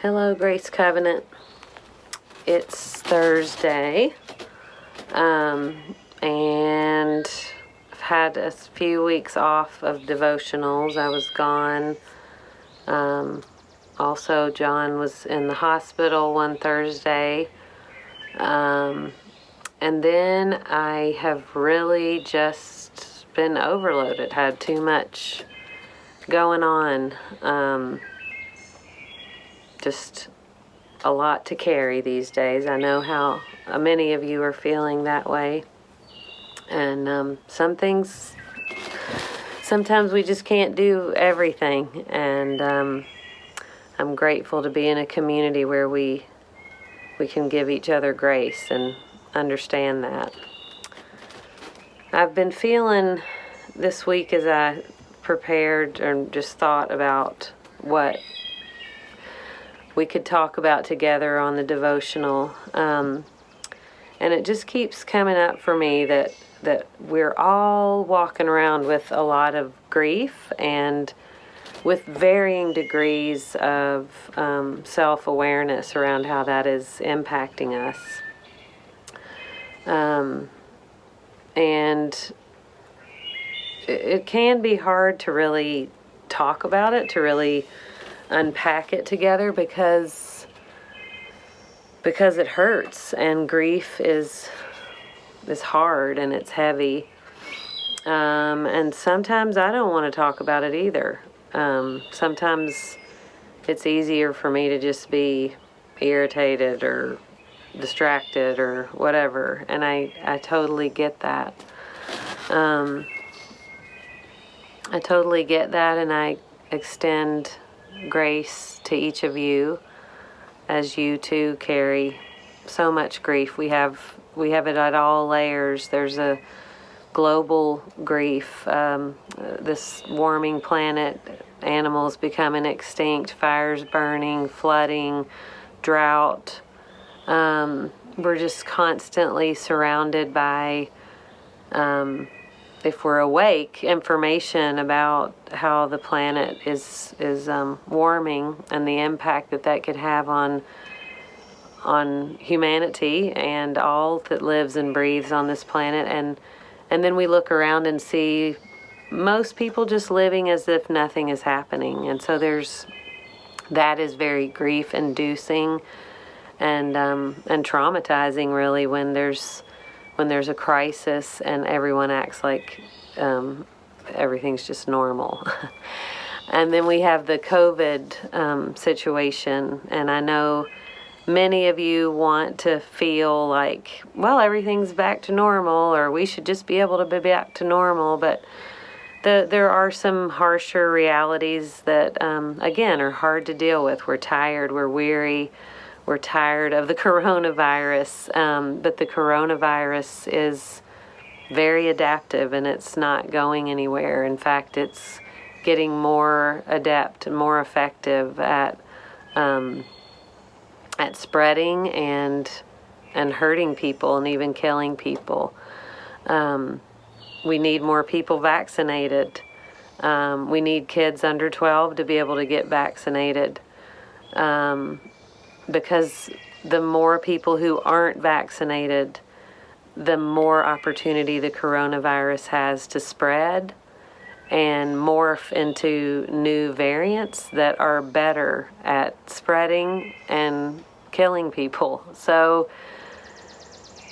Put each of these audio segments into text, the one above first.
Hello, Grace Covenant. It's Thursday, and I've had a few weeks off of devotionals. I was gone. Also, John was in the hospital one Thursday. And then I have really just been overloaded, had too much going on. Just a lot to carry these days. I know how many of you are feeling that way. And some things, sometimes we just can't do everything. And I'm grateful to be in a community where we can give each other grace and understand that. I've been feeling this week as I prepared and just thought about what we could talk about together on the devotional. And it just keeps coming up for me that we're all walking around with a lot of grief and with varying degrees of self-awareness around how that is impacting us. And it can be hard to really talk about it, to really unpack it together because it hurts, and grief is hard and it's heavy. And sometimes I don't want to talk about it either. Sometimes it's easier for me to just be irritated or distracted or whatever, and I totally get that. I totally get that, and I extend grace to each of you as you too carry so much grief. We have it at all layers. There's a global grief, this warming planet, animals becoming extinct, fires burning, flooding, drought. We're just constantly surrounded by, if we're awake, information about how the planet is warming and the impact that could have on humanity and all that lives and breathes on this planet. And then we look around and see most people just living as if nothing is happening. And so that is very grief-inducing and traumatizing, really, when there's a crisis and everyone acts like everything's just normal. And then we have the COVID situation, and I know many of you want to feel like, well, everything's back to normal, or we should just be able to be back to normal, but there are some harsher realities that, again, are hard to deal with. We're tired, we're weary, we're tired of the coronavirus, but the coronavirus is very adaptive, and it's not going anywhere. In fact, it's getting more adept and more effective at spreading and hurting people and even killing people. We need more people vaccinated. We need kids under 12 to be able to get vaccinated. Because the more people who aren't vaccinated, the more opportunity the coronavirus has to spread and morph into new variants that are better at spreading and killing people. So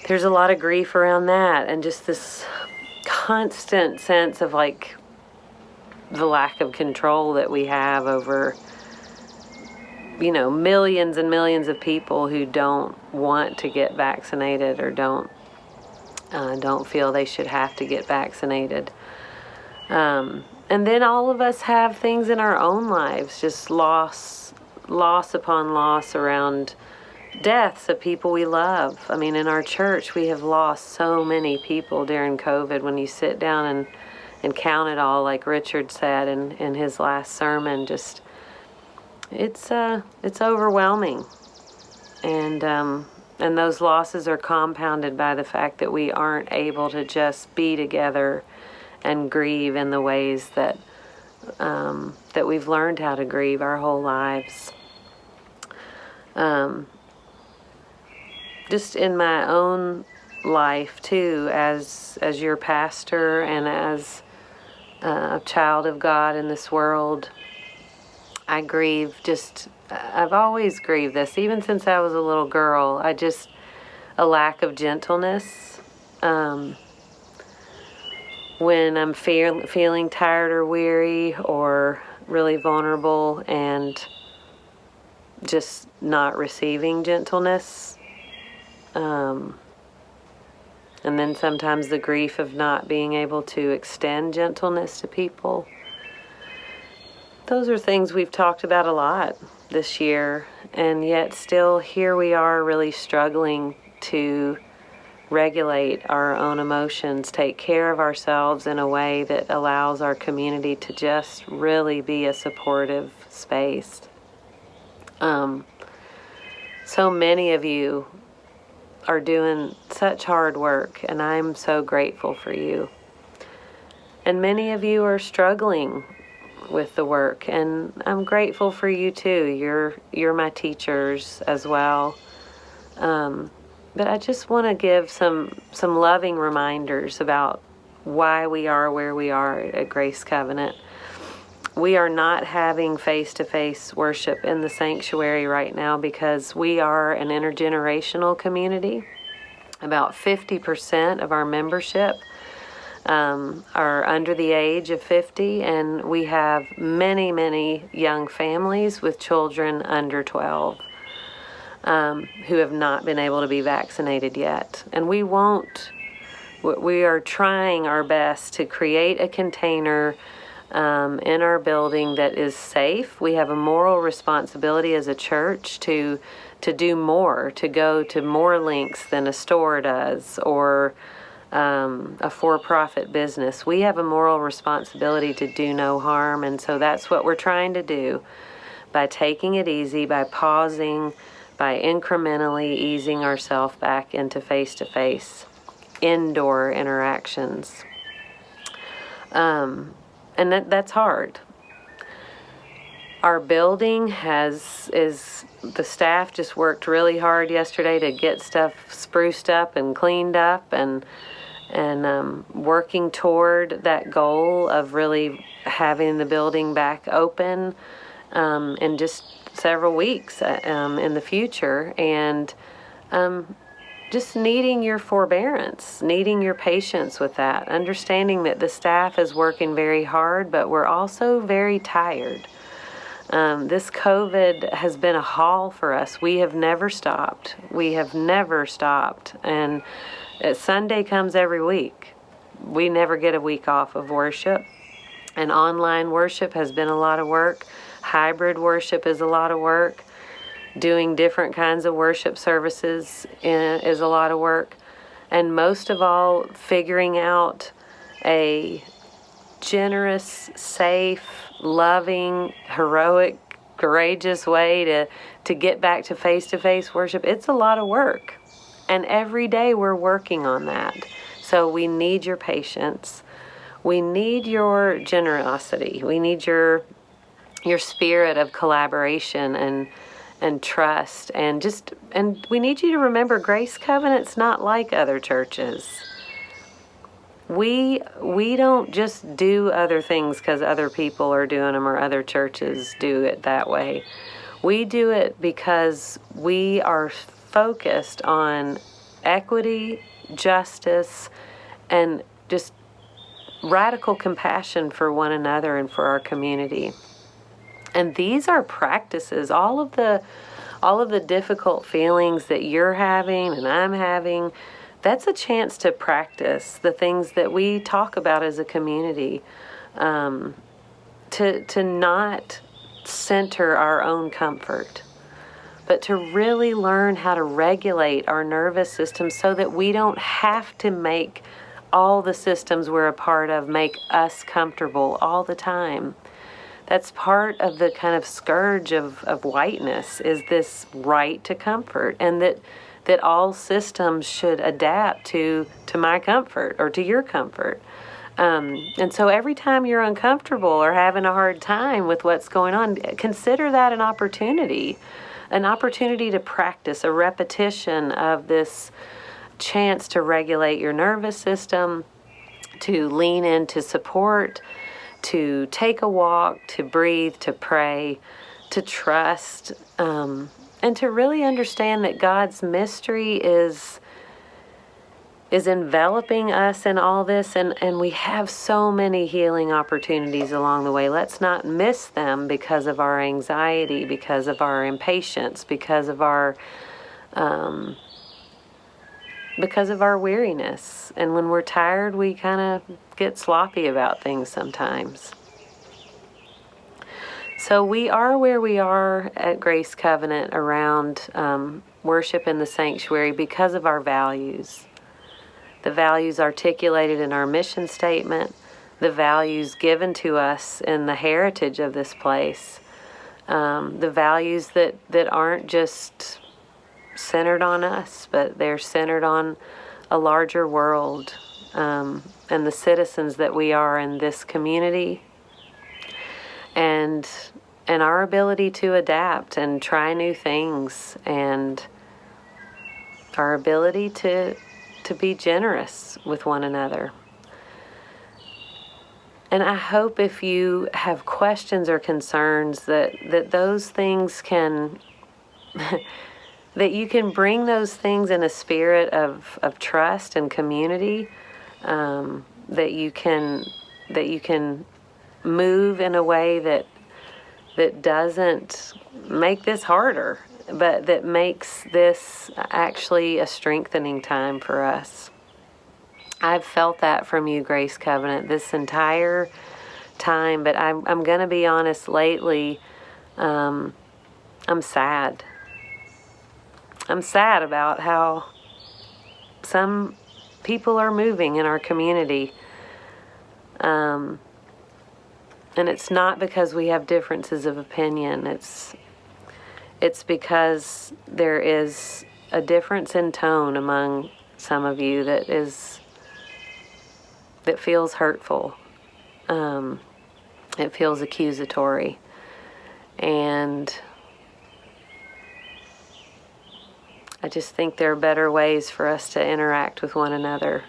there's a lot of grief around that, and just this constant sense of like the lack of control that we have over, millions and millions of people who don't want to get vaccinated or don't feel they should have to get vaccinated. And then all of us have things in our own lives, just loss upon loss around deaths of people we love. I mean, in our church, we have lost so many people during COVID. When you sit down and count it all, like Richard said in his last sermon, just it's overwhelming. And those losses are compounded by the fact that we aren't able to just be together and grieve in the ways that we've learned how to grieve our whole lives. Just in my own life too, as your pastor and as a child of God in this world, I grieve. I've always grieved this, even since I was a little girl. A lack of gentleness. When I'm feeling tired or weary or really vulnerable and just not receiving gentleness. And then sometimes the grief of not being able to extend gentleness to people. Those are things we've talked about a lot this year, and yet still here we are really struggling to regulate our own emotions, take care of ourselves in a way that allows our community to just really be a supportive space. So many of you are doing such hard work, and I'm so grateful for you. And many of you are struggling with the work, and I'm grateful for you too. You're my teachers as well. But I just want to give some loving reminders about why we are where we are at Grace Covenant. We are not having face-to-face worship in the sanctuary right now because we are an intergenerational community. About 50% of our membership are under the age of 50, and we have many, many young families with children under 12 who have not been able to be vaccinated yet. And we are trying our best to create a container in our building that is safe. We have a moral responsibility as a church to do more, to go to more links than a store does or a for-profit business. We have a moral responsibility to do no harm, and so that's what we're trying to do by taking it easy, by pausing, by incrementally easing ourselves back into face-to-face indoor interactions. And that's hard. Our building the staff just worked really hard yesterday to get stuff spruced up and cleaned up and working toward that goal of really having the building back open in just several weeks in the future. And just needing your forbearance, needing your patience with that, understanding that the staff is working very hard, but we're also very tired. This COVID has been a haul for us. We have never stopped. And Sunday comes every week. We never get a week off of worship. And online worship has been a lot of work. Hybrid worship is a lot of work. Doing different kinds of worship services is a lot of work. And most of all, figuring out a generous, safe, loving, heroic, courageous way to get back to face-to-face worship. It's a lot of work. And every day we're working on that. So we need your patience. We need your generosity. We need your spirit of collaboration and trust, and we need you to remember Grace Covenant's not like other churches. We don't just do other things because other people are doing them or other churches do it that way. We do it because we are focused on equity, justice, and just radical compassion for one another and for our community. And these are practices. All of the difficult feelings that you're having and I'm having, that's a chance to practice the things that we talk about as a community. To not center our own comfort, but to really learn how to regulate our nervous system so that we don't have to make all the systems we're a part of make us comfortable all the time. That's part of the kind of scourge of whiteness, is this right to comfort, and that all systems should adapt to my comfort or to your comfort. And so every time you're uncomfortable or having a hard time with what's going on, consider that an opportunity to practice, a repetition of this chance to regulate your nervous system, to lean into support, to take a walk, to breathe, to pray, to trust, and to really understand that God's mystery is enveloping us in all this, and we have so many healing opportunities along the way. Let's not miss them because of our anxiety, because of our impatience, because of our weariness. And when we're tired, we kind of get sloppy about things sometimes. So we are where we are at Grace Covenant around worship in the sanctuary because of our values. The values articulated in our mission statement, the values given to us in the heritage of this place, the values that aren't just centered on us, but they're centered on a larger world, and the citizens that we are in this community, and our ability to adapt and try new things, and our ability to be generous with one another. And I hope if you have questions or concerns that those things can that you can bring those things in a spirit of trust and community, that you can move in a way that doesn't make this harder, but that makes this actually a strengthening time for us. I've felt that from you, Grace Covenant, this entire time, but I'm going to be honest, lately, I'm sad. I'm sad about how some people are moving in our community. And it's not because we have differences of opinion. It's because there is a difference in tone among some of you that feels hurtful. It feels accusatory. And I just think there are better ways for us to interact with one another.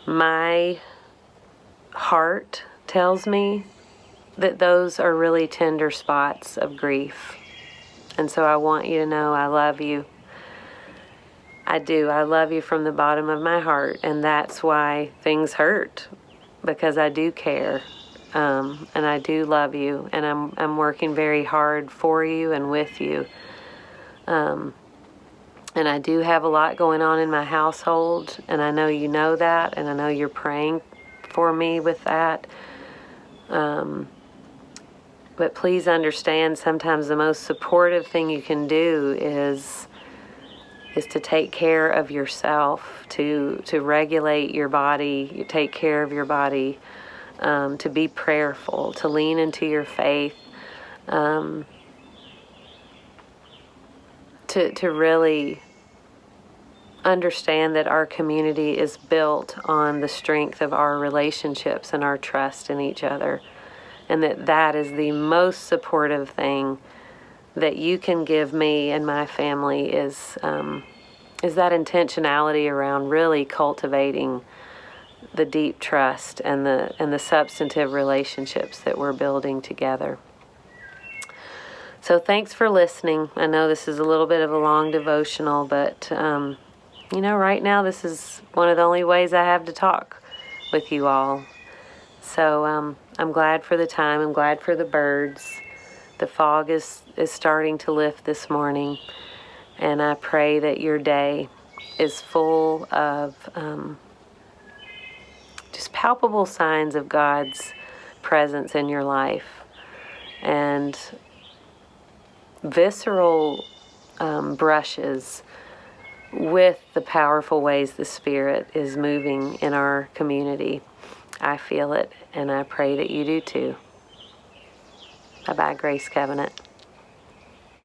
My heart tells me that those are really tender spots of grief. And so I want you to know I love you. I do. I love you from the bottom of my heart. And that's why things hurt, because I do care. And I do love you. And I'm working very hard for you and with you. And I do have a lot going on in my household. And I know you know that. And I know you're praying for me with that. But please understand, sometimes the most supportive thing you can do is to take care of yourself, to regulate your body, take care of your body, to be prayerful, to lean into your faith, to really understand that our community is built on the strength of our relationships and our trust in each other. And that is the most supportive thing that you can give me and my family is that intentionality around really cultivating the deep trust and the substantive relationships that we're building together. So thanks for listening. I know this is a little bit of a long devotional, but right now this is one of the only ways I have to talk with you all. So I'm glad for the time. I'm glad for the birds. The fog is starting to lift this morning. And I pray that your day is full of just palpable signs of God's presence in your life. And visceral brushes with the powerful ways the Spirit is moving in our community. I feel it, and I pray that you do too. Bye-bye, Grace Covenant.